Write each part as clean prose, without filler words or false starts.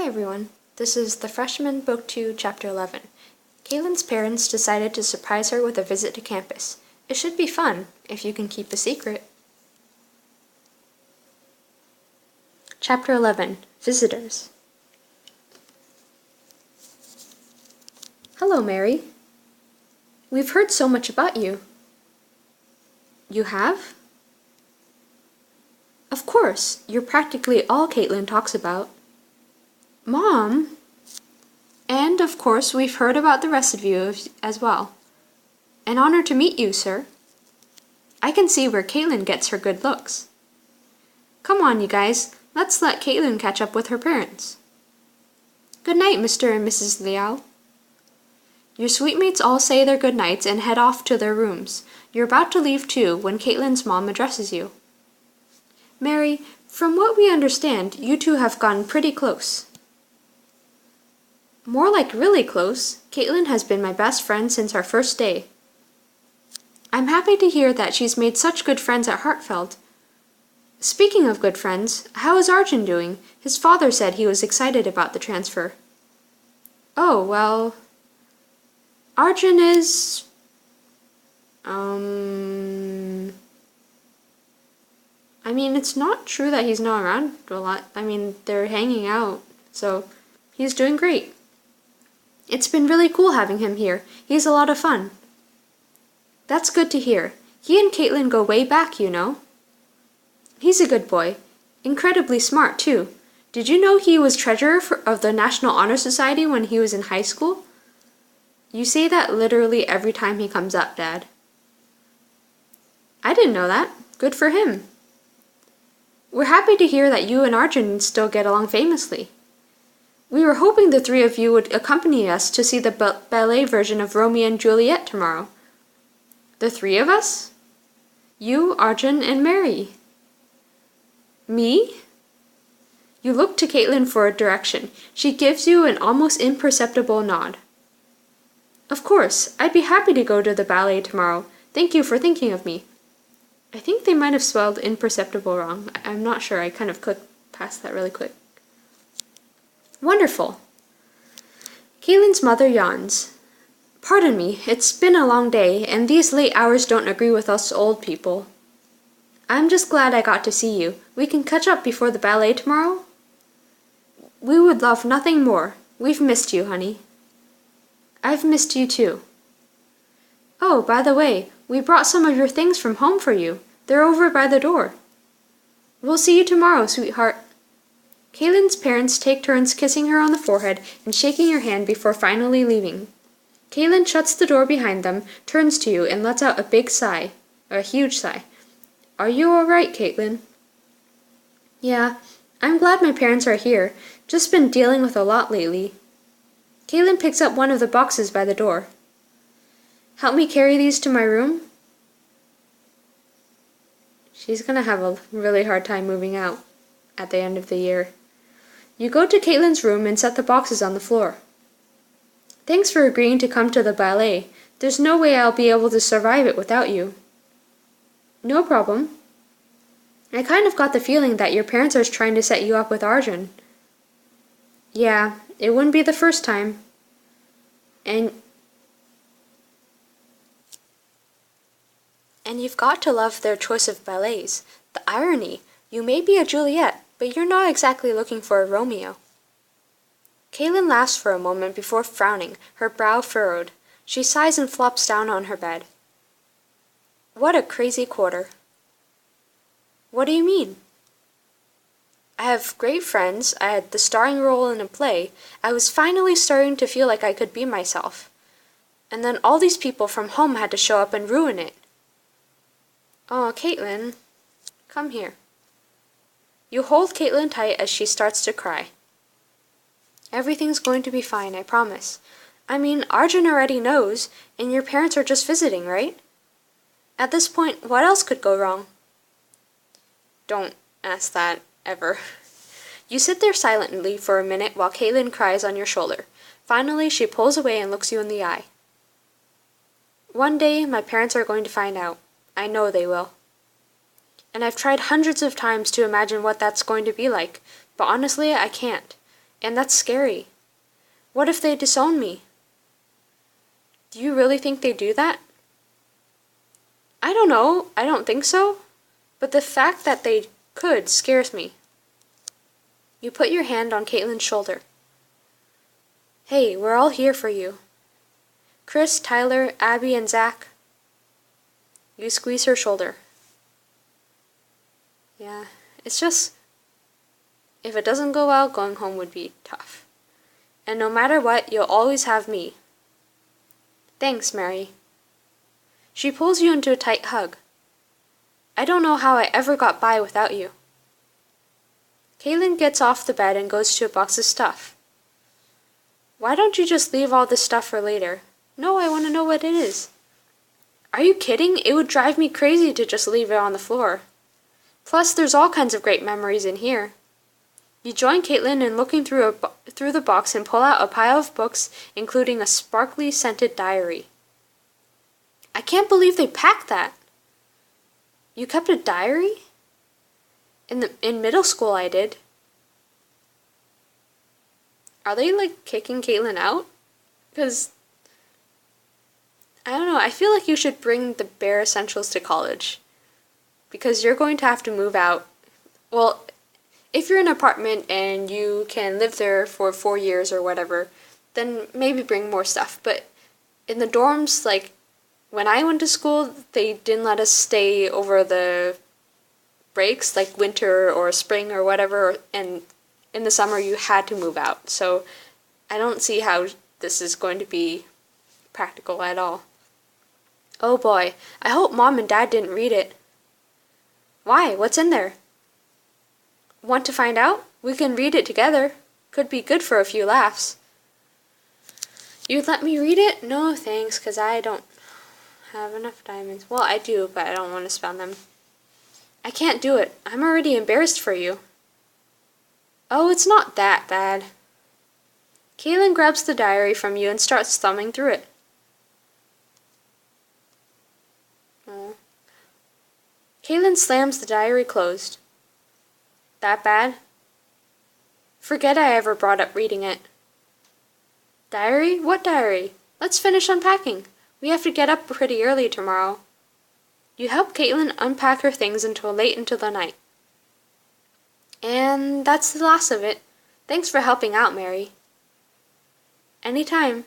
Hi everyone, this is The Freshman Book 2, Chapter 11. Kaylin's parents decided to surprise her with a visit to campus. It should be fun, if you can keep a secret. Chapter 11, Visitors. Hello, Mary. We've heard so much about you. You have? Of course, you're practically all Caitlin talks about. Mom! And, of course, we've heard about the rest of you as well. An honor to meet you, sir. I can see where Caitlin gets her good looks. Come on, you guys. Let's let Caitlin catch up with her parents. Good night, Mr. and Mrs. Liao. Your suitemates all say their good nights and head off to their rooms. You're about to leave too when Caitlin's mom addresses you. Mary, from what we understand, you two have gotten pretty close. More like really close. Caitlin has been my best friend since our first day. I'm happy to hear that she's made such good friends at Hartfeld. Speaking of good friends, how is Arjun doing? His father said he was excited about the transfer. Oh, well... Arjun is... I mean, it's not true that he's not around a lot. I mean, they're hanging out, so he's doing great. It's been really cool having him here. He's a lot of fun. That's good to hear. He and Caitlin go way back, you know. He's a good boy. Incredibly smart, too. Did you know he was treasurer of the National Honor Society when he was in high school? You say that literally every time he comes up, Dad. I didn't know that. Good for him. We're happy to hear that you and Arjun still get along famously. We were hoping the three of you would accompany us to see the ballet version of Romeo and Juliet tomorrow. The three of us? You, Arjun, and Mary. Me? You look to Caitlin for a direction. She gives you an almost imperceptible nod. Of course, I'd be happy to go to the ballet tomorrow. Thank you for thinking of me. I think they might have spelled imperceptible wrong. I'm not sure. I kind of clicked past that really quick. Wonderful. Caitlin's mother yawns. Pardon me, it's been a long day, and these late hours don't agree with us old people. I'm just glad I got to see you. We can catch up before the ballet tomorrow? We would love nothing more. We've missed you, honey. I've missed you too. Oh, by the way, we brought some of your things from home for you. They're over by the door. We'll see you tomorrow, sweetheart. Caitlin's parents take turns kissing her on the forehead and shaking her hand before finally leaving. Caitlin shuts the door behind them, turns to you, and lets out a big sigh. A huge sigh. Are you all right, Caitlin? Yeah, I'm glad my parents are here. Just been dealing with a lot lately. Caitlin picks up one of the boxes by the door. Help me carry these to my room? She's gonna have a really hard time moving out at the end of the year. You go to Caitlin's room and set the boxes on the floor. Thanks for agreeing to come to the ballet. There's no way I'll be able to survive it without you. No problem. I kind of got the feeling that your parents are trying to set you up with Arjun. Yeah, it wouldn't be the first time. And you've got to love their choice of ballets. The irony. You may be a Juliet, but you're not exactly looking for a Romeo. Caitlin laughs for a moment before frowning, her brow furrowed. She sighs and flops down on her bed. What a crazy quarter. What do you mean? I have great friends, I had the starring role in a play, I was finally starting to feel like I could be myself. And then all these people from home had to show up and ruin it. Oh, Caitlin, come here. You hold Caitlin tight as she starts to cry. Everything's going to be fine, I promise. I mean, Arjun already knows, and your parents are just visiting, right? At this point, what else could go wrong? Don't ask that, ever. You sit there silently for a minute while Caitlin cries on your shoulder. Finally, she pulls away and looks you in the eye. One day, my parents are going to find out. I know they will. And I've tried hundreds of times to imagine what that's going to be like, but honestly, I can't. And that's scary. What if they disown me? Do you really think they do that? I don't know. I don't think so. But the fact that they could scares me. You put your hand on Caitlin's shoulder. Hey, we're all here for you. Chris, Tyler, Abby, and Zach. You squeeze her shoulder. Yeah, it's just, if it doesn't go well, going home would be tough. And no matter what, you'll always have me. Thanks, Mary. She pulls you into a tight hug. I don't know how I ever got by without you. Caitlin gets off the bed and goes to a box of stuff. Why don't you just leave all this stuff for later? No, I want to know what it is. Are you kidding? It would drive me crazy to just leave it on the floor. Plus, there's all kinds of great memories in here. You join Caitlin in looking through the box and pull out a pile of books, including a sparkly scented diary. I can't believe they packed that. You kept a diary? In middle school I did. Are they like kicking Caitlin out? Because I don't know, I feel like you should bring the bare essentials to college. Because you're going to have to move out. Well, if you're in an apartment and you can live there for 4 years or whatever, then maybe bring more stuff. But in the dorms, like, when I went to school, they didn't let us stay over the breaks, like winter or spring or whatever, and in the summer you had to move out. So I don't see how this is going to be practical at all. Oh boy, I hope Mom and Dad didn't read it. Why? What's in there? Want to find out? We can read it together. Could be good for a few laughs. You'd let me read it? No, thanks, 'cause I don't have enough diamonds. Well, I do, but I don't want to spend them. I can't do it. I'm already embarrassed for you. Oh, it's not that bad. Caitlin grabs the diary from you and starts thumbing through it. Oh. Caitlin slams the diary closed. That bad? Forget I ever brought up reading it. Diary? What diary? Let's finish unpacking. We have to get up pretty early tomorrow. You help Caitlin unpack her things until late into the night. And that's the last of it. Thanks for helping out, Mary. Anytime.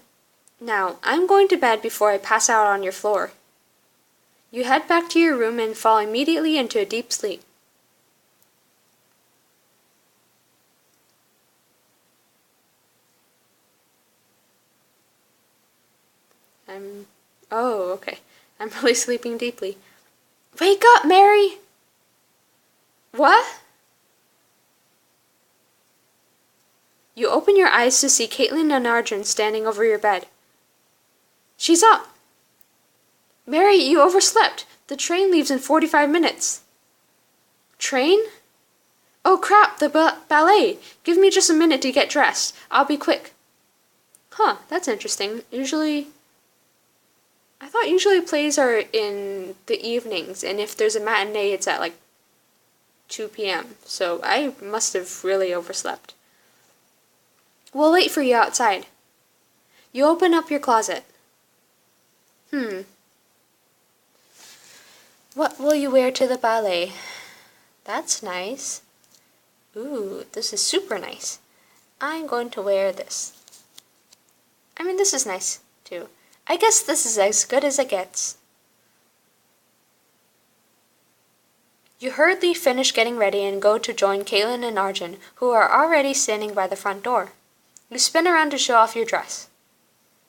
Now, I'm going to bed before I pass out on your floor. You head back to your room and fall immediately into a deep sleep. Oh, okay. I'm really sleeping deeply. Wake up, Mary! What? You open your eyes to see Caitlin and Arjun standing over your bed. She's up! Mary, you overslept. The train leaves in 45 minutes. Train? Oh crap, the ballet. Give me just a minute to get dressed. I'll be quick. Huh, that's interesting. I thought usually plays are in the evenings, and if there's a matinee, it's at like 2 p.m. So I must have really overslept. We'll wait for you outside. You open up your closet. What will you wear to the ballet? That's nice. Ooh, this is super nice. I'm going to wear this. I mean, this is nice, too. I guess this is as good as it gets. You hurriedly finish getting ready and go to join Caitlin and Arjun, who are already standing by the front door. You spin around to show off your dress.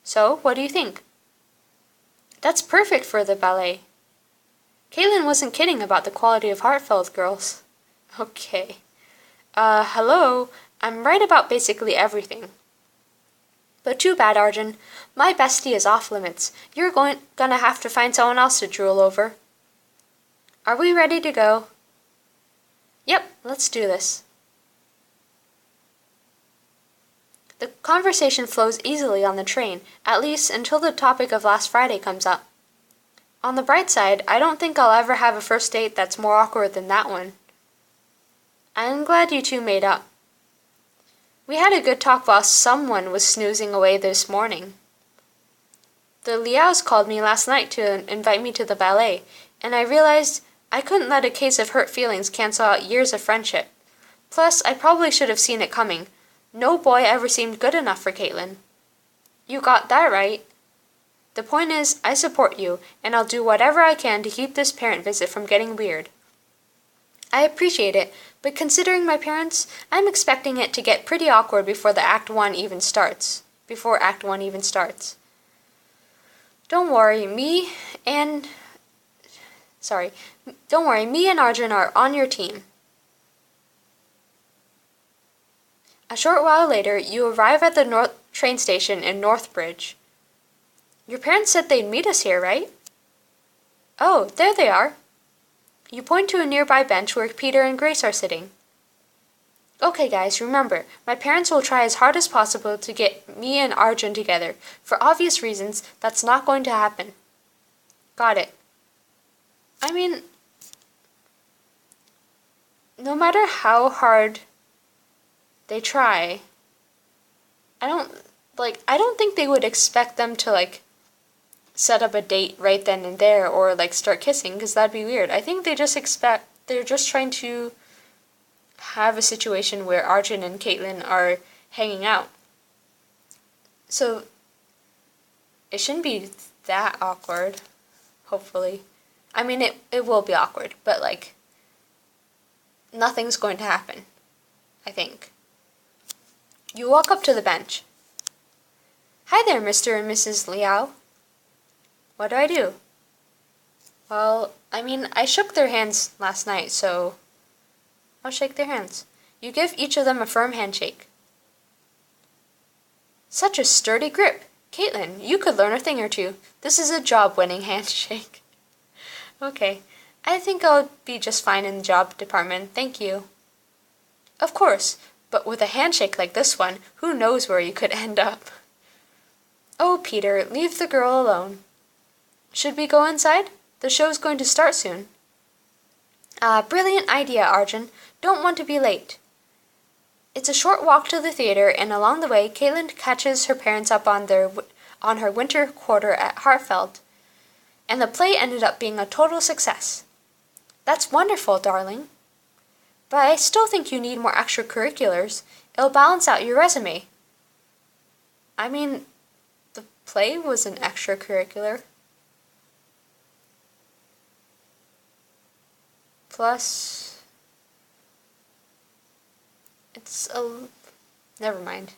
So, what do you think? That's perfect for the ballet. Caitlin wasn't kidding about the quality of Heartfelt, girls. Okay. Hello. I'm right about basically everything. But too bad, Arjun. My bestie is off limits. You're gonna have to find someone else to drool over. Are we ready to go? Yep, let's do this. The conversation flows easily on the train, at least until the topic of last Friday comes up. On the bright side, I don't think I'll ever have a first date that's more awkward than that one. I'm glad you two made up. We had a good talk while someone was snoozing away this morning. The Liaos called me last night to invite me to the ballet, and I realized I couldn't let a case of hurt feelings cancel out years of friendship. Plus, I probably should have seen it coming. No boy ever seemed good enough for Caitlin. You got that right. The point is, I support you, and I'll do whatever I can to keep this parent visit from getting weird. I appreciate it, but considering my parents, I'm expecting it to get pretty awkward before Act 1 even starts. Don't worry, me and Arjun are on your team. A short while later, you arrive at the train station in Northbridge. Your parents said they'd meet us here, right? Oh, there they are. You point to a nearby bench where Peter and Grace are sitting. Okay, guys, remember, my parents will try as hard as possible to get me and Arjun together. For obvious reasons, that's not going to happen. Got it. I mean, no matter how hard they try, I don't think they would expect them to, set up a date right then and there or, start kissing, because that'd be weird. I think they're just trying to have a situation where Arjun and Caitlin are hanging out. So, it shouldn't be that awkward, hopefully. I mean, it will be awkward, but, nothing's going to happen, I think. You walk up to the bench. Hi there, Mr. and Mrs. Liao. What do I do? Well, I shook their hands last night, so I'll shake their hands. You give each of them a firm handshake. Such a sturdy grip. Caitlin, you could learn a thing or two. This is a job-winning handshake. Okay, I think I'll be just fine in the job department, thank you. Of course, but with a handshake like this one, who knows where you could end up? Oh, Peter, leave the girl alone. Should we go inside? The show's going to start soon. Brilliant idea, Arjun. Don't want to be late. It's a short walk to the theater, and along the way, Caitlin catches her parents up on her winter quarter at Hartfeld, and the play ended up being a total success. That's wonderful, darling. But I still think you need more extracurriculars. It'll balance out your resume. The play was an extracurricular. Plus, never mind.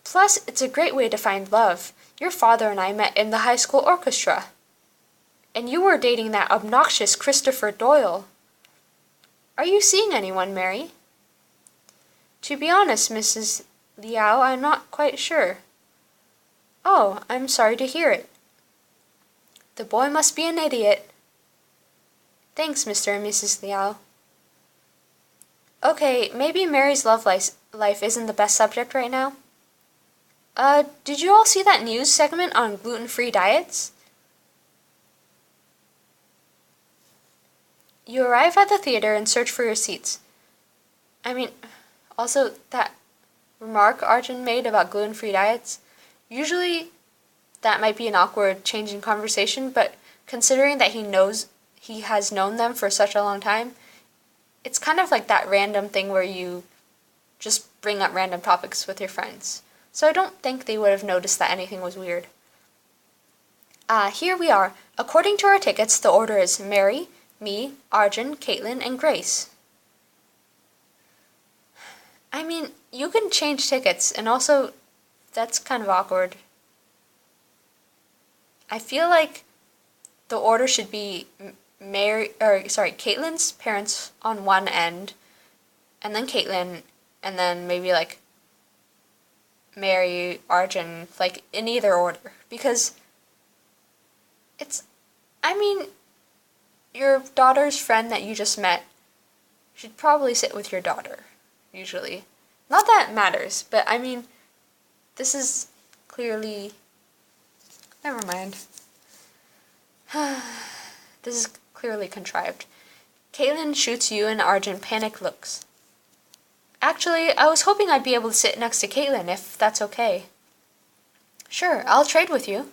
Plus, it's a great way to find love. Your father and I met in the high school orchestra. And you were dating that obnoxious Christopher Doyle. Are you seeing anyone, Mary? To be honest, Mrs. Liao, I'm not quite sure. Oh, I'm sorry to hear it. The boy must be an idiot. Thanks, Mr. and Mrs. Liao. Okay, maybe Mary's love life isn't the best subject right now. Did you all see that news segment on gluten-free diets? You arrive at the theater and search for your seats. Also, that remark Arjun made about gluten-free diets, usually that might be an awkward change in conversation, but considering that he has known them for such a long time, it's kind of like that random thing where you just bring up random topics with your friends. So I don't think they would have noticed that anything was weird. Here we are. According to our tickets, the order is Mary, me, Arjun, Caitlin, and Grace. You can change tickets, and also, that's kind of awkward. I feel like the order should be Caitlin's parents on one end, and then Caitlin, and then maybe Mary, Arjun, in either order, because your daughter's friend that you just met should probably sit with your daughter, usually. Not that it matters, but this is clearly... Never mind. This is clearly contrived. Caitlin shoots you and Arjun panicked looks. Actually, I was hoping I'd be able to sit next to Caitlin, if that's okay. Sure, I'll trade with you.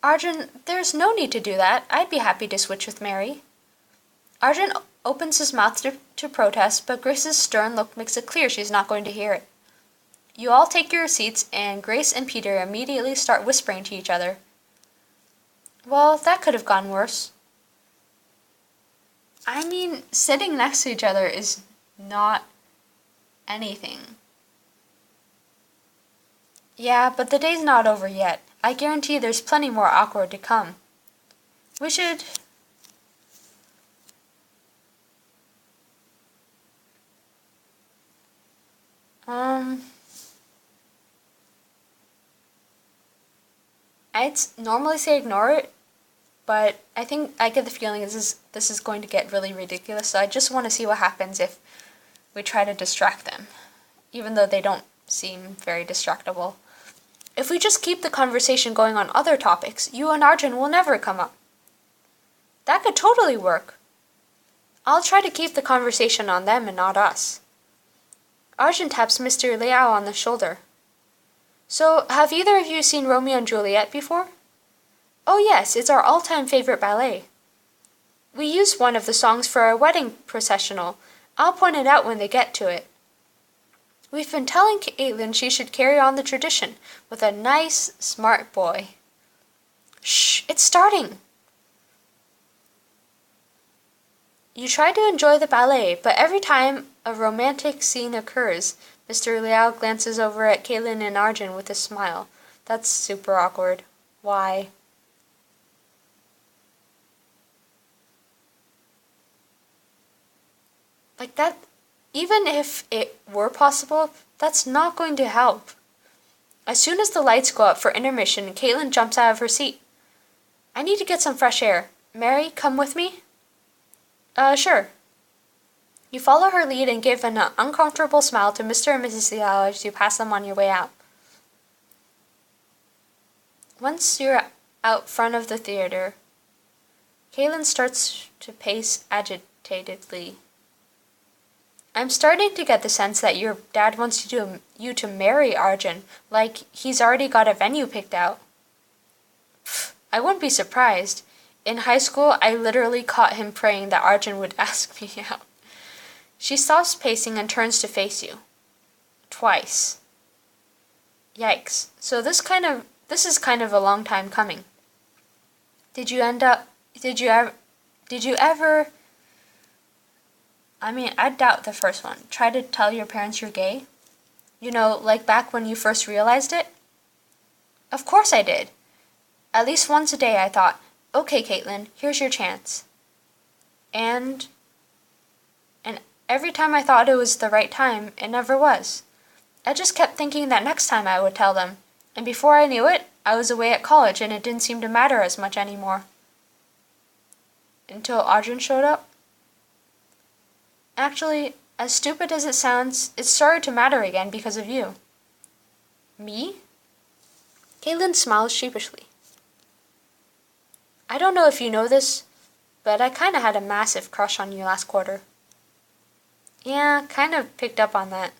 Arjun, there's no need to do that. I'd be happy to switch with Mary. Arjun opens his mouth to protest, but Grace's stern look makes it clear she's not going to hear it. You all take your seats, and Grace and Peter immediately start whispering to each other. Well, that could have gone worse. I mean, sitting next to each other is not anything. Yeah, but the day's not over yet. I guarantee there's plenty more awkward to come. We should... I'd normally say ignore it, but I think I get the feeling this is going to get really ridiculous, so I just want to see what happens if we try to distract them, even though they don't seem very distractible. If we just keep the conversation going on other topics, you and Arjun will never come up. That could totally work. I'll try to keep the conversation on them and not us. Arjun taps Mr. Liao on the shoulder. So, have either of you seen Romeo and Juliet before? Oh yes, it's our all-time favorite ballet. We used one of the songs for our wedding processional. I'll point it out when they get to it. We've been telling Caitlin she should carry on the tradition with a nice, smart boy. Shh, it's starting. You try to enjoy the ballet, but every time a romantic scene occurs, Mr. Liao glances over at Caitlin and Arjun with a smile. That's super awkward. Why? Like that, even if it were possible, that's not going to help. As soon as the lights go up for intermission, Caitlin jumps out of her seat. I need to get some fresh air. Mary, come with me? Sure. You follow her lead and give an uncomfortable smile to Mr. and Mrs. Liao as you pass them on your way out. Once you're out front of the theater, Caitlin starts to pace agitatedly. I'm starting to get the sense that your dad wants you to marry Arjun, like he's already got a venue picked out. Pfft, I wouldn't be surprised. In high school, I literally caught him praying that Arjun would ask me out. She stops pacing and turns to face you. Twice. Yikes. So this is kind of a long time coming. Did you ever I mean, I doubt the first one. Try to tell your parents you're gay? You know, like back when you first realized it? Of course I did. At least once a day I thought, okay, Caitlin, here's your chance. And every time I thought it was the right time, it never was. I just kept thinking that next time I would tell them. And before I knew it, I was away at college and it didn't seem to matter as much anymore. Until Arjun showed up. Actually, as stupid as it sounds, it started to matter again because of you. Me? Caitlin smiles sheepishly. I don't know if you know this, but I kinda had a massive crush on you last quarter. Yeah, kind of picked up on that.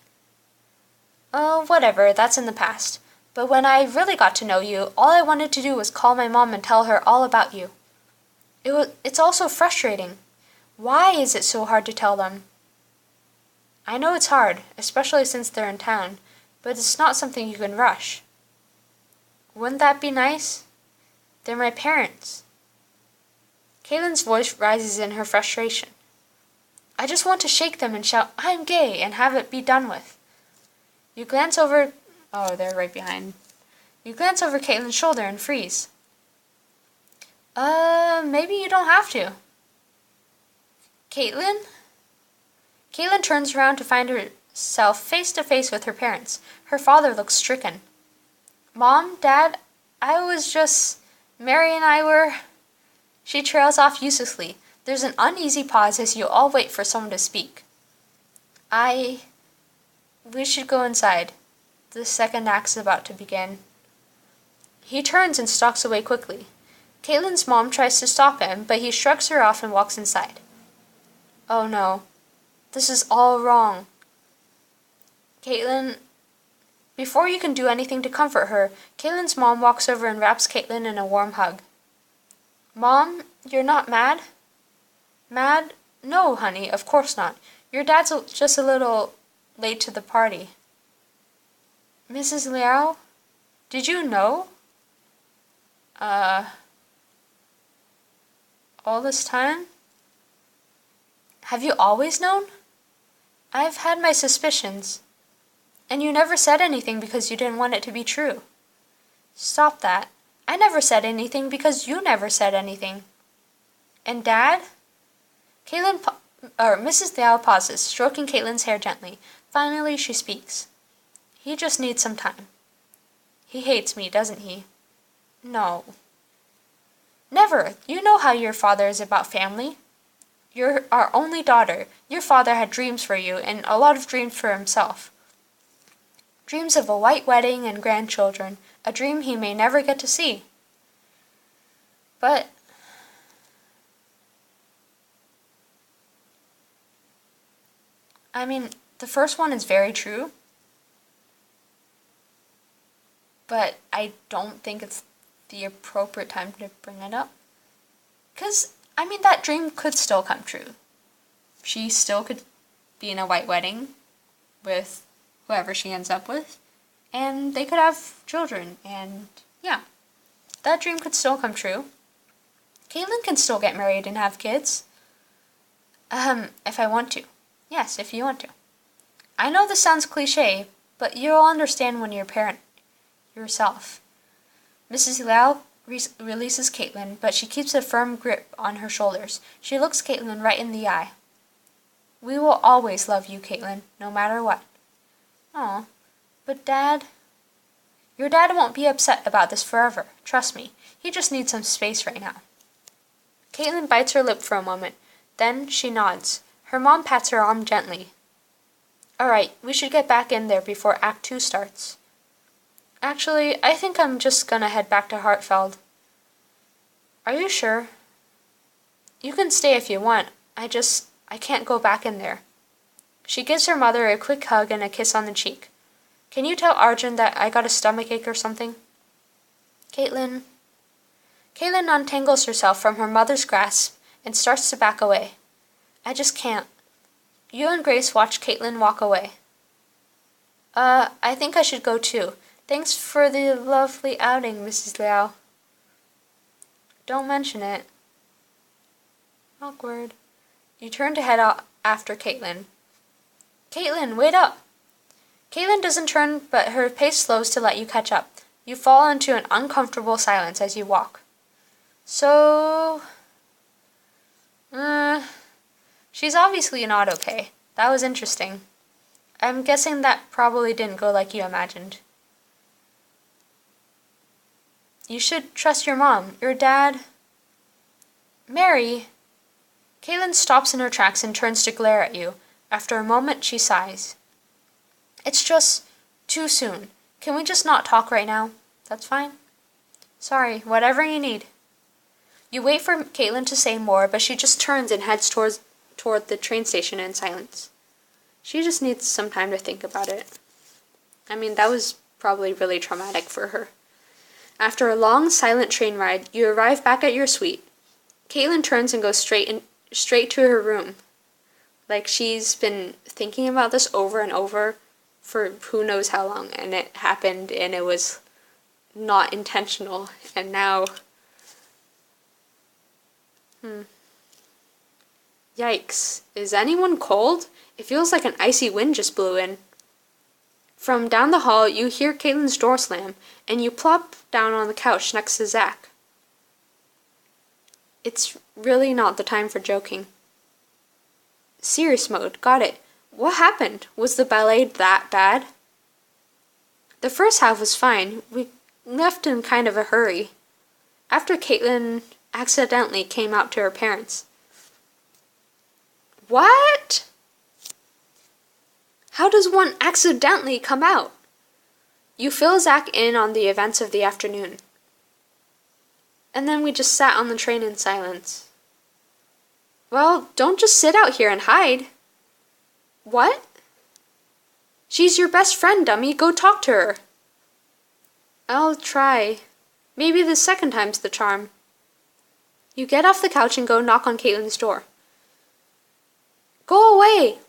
Oh, whatever, that's in the past. But when I really got to know you, all I wanted to do was call my mom and tell her all about you. It's also frustrating. Why is it so hard to tell them? I know it's hard, especially since they're in town, but it's not something you can rush. Wouldn't that be nice? They're my parents. Caitlin's voice rises in her frustration. I just want to shake them and shout, I'm gay, and have it be done with. You glance over... Oh, they're right behind. You glance over Caitlin's shoulder and freeze. Maybe you don't have to. Caitlin? Caitlin turns around to find herself face to face with her parents. Her father looks stricken. Mom, Dad, I was just... Mary and I were... She trails off uselessly. There's an uneasy pause as you all wait for someone to speak. We should go inside. The second act is about to begin. He turns and stalks away quickly. Caitlin's mom tries to stop him, but he shrugs her off and walks inside. Oh no. This is all wrong. Caitlin, before you can do anything to comfort her, Caitlin's mom walks over and wraps Caitlin in a warm hug. Mom, you're not mad? Mad? No, honey, of course not. Your dad's just a little late to the party. Mrs. Liao, did you know? All this time? Have you always known? I've had my suspicions. And you never said anything because you didn't want it to be true. Stop that. I never said anything because you never said anything. And Dad? Mrs. Liao pauses, stroking Caitlin's hair gently. Finally, she speaks. He just needs some time. He hates me, doesn't he? No. Never. You know how your father is about family. You're our only daughter. Your father had dreams for you, and a lot of dreams for himself. Dreams of a white wedding and grandchildren, a dream he may never get to see. But the first one is very true, but I don't think it's the appropriate time to bring it up. 'Cause, that dream could still come true. She still could be in a white wedding with whoever she ends up with, and they could have children, and yeah, that dream could still come true. Caitlin can still get married and have kids. If I want to. Yes, if you want to. I know this sounds cliche, but you'll understand when you're a parent yourself. Mrs. Liao releases Caitlin, but she keeps a firm grip on her shoulders. She looks Caitlin right in the eye. We will always love you, Caitlin, no matter what. Oh, but Dad... Your dad won't be upset about this forever, trust me. He just needs some space right now. Caitlin bites her lip for a moment. Then she nods. Her mom pats her arm gently. All right, we should get back in there before Act 2 starts. Actually, I think I'm just gonna head back to Hartfeld. Are you sure? You can stay if you want. I can't go back in there. She gives her mother a quick hug and a kiss on the cheek. Can you tell Arjun that I got a stomachache or something? Caitlin untangles herself from her mother's grasp and starts to back away. I just can't. You and Grace watch Caitlin walk away. I think I should go too. Thanks for the lovely outing, Mrs. Liao. Don't mention it. Awkward. You turn to head out after Caitlin. Caitlin, wait up! Caitlin doesn't turn, but her pace slows to let you catch up. You fall into an uncomfortable silence as you walk. So... she's obviously not okay. That was interesting. I'm guessing that probably didn't go like you imagined. You should trust your mom. Your dad... Mary... Caitlin stops in her tracks and turns to glare at you. After a moment, she sighs. It's just too soon. Can we just not talk right now? That's fine. Sorry, whatever you need. You wait for Caitlin to say more, but she just turns and heads toward the train station in silence. She just needs some time to think about it. That was probably really traumatic for her. After a long, silent train ride, you arrive back at your suite. Caitlin turns and goes straight to her room. Like she's been thinking about this over and over for who knows how long, and it happened and it was not intentional, and now... Yikes. Is anyone cold? It feels like an icy wind just blew in. From down the hall, you hear Caitlin's door slam, and you plop down on the couch next to Zach. It's really not the time for joking. Serious mode, got it. What happened? Was the ballet that bad? The first half was fine. We left in kind of a hurry. After Caitlin accidentally came out to her parents. What? How does one accidentally come out? You fill Zach in on the events of the afternoon. And then we just sat on the train in silence. Well, don't just sit out here and hide. What? She's your best friend, dummy. Go talk to her. I'll try. Maybe the second time's the charm. You get off the couch and go knock on Caitlin's door. Go away!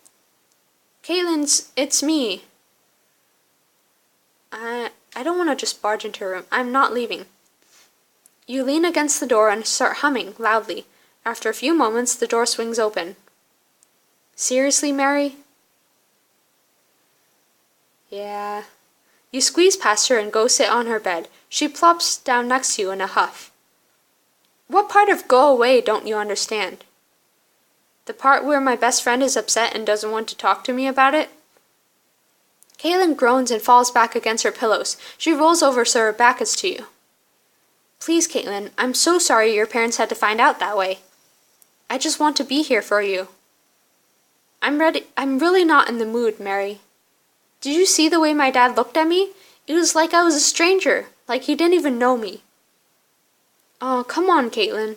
Caitlin's, it's me. I don't want to just barge into her room. I'm not leaving. You lean against the door and start humming loudly. After a few moments, the door swings open. Seriously, Mary? Yeah. You squeeze past her and go sit on her bed. She plops down next to you in a huff. What part of go away don't you understand? The part where my best friend is upset and doesn't want to talk to me about it? Caitlin groans and falls back against her pillows. She rolls over so her back is to you. Please, Caitlin, I'm so sorry your parents had to find out that way. I just want to be here for you. I'm really not in the mood, Mary. Did you see the way my dad looked at me? It was like I was a stranger, like he didn't even know me. Oh, come on, Caitlin.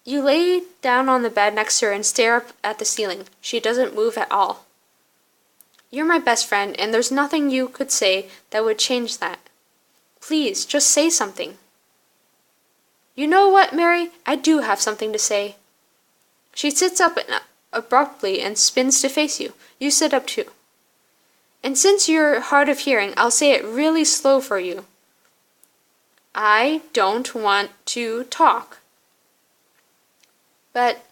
You lay down on the bed next to her and stare up at the ceiling. She doesn't move at all. You're my best friend, and there's nothing you could say that would change that. Please, just say something. You know what, Mary? I do have something to say. She sits up abruptly and spins to face you. You sit up too. And since you're hard of hearing, I'll say it really slow for you. I don't want to talk. But,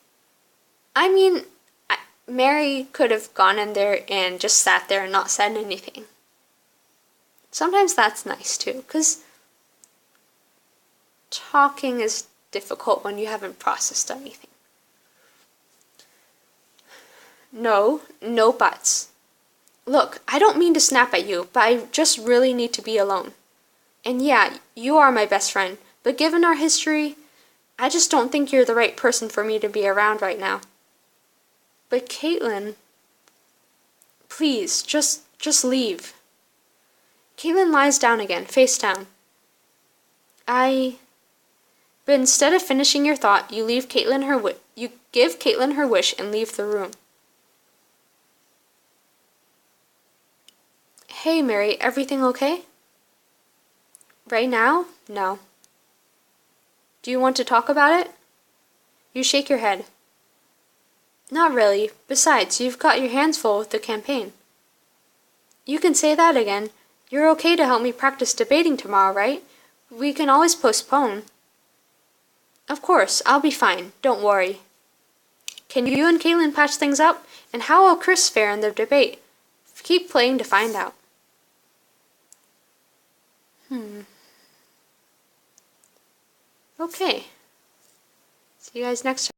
Mary could have gone in there and just sat there and not said anything. Sometimes that's nice too, because talking is difficult when you haven't processed anything. No buts. Look, I don't mean to snap at you, but I just really need to be alone. And yeah, you are my best friend, but given our history, I just don't think you're the right person for me to be around right now. But Caitlin, please, just leave. Caitlin lies down again, face down. But instead of finishing your thought, you give Caitlin her wish and leave the room. Hey, Mary, everything okay? Right now? No. Do you want to talk about it? You shake your head. Not really. Besides, you've got your hands full with the campaign. You can say that again. You're okay to help me practice debating tomorrow, right? We can always postpone. Of course, I'll be fine. Don't worry. Can you and Caitlin patch things up? And how will Chris fare in the debate? Keep playing to find out. Okay. See you guys next time.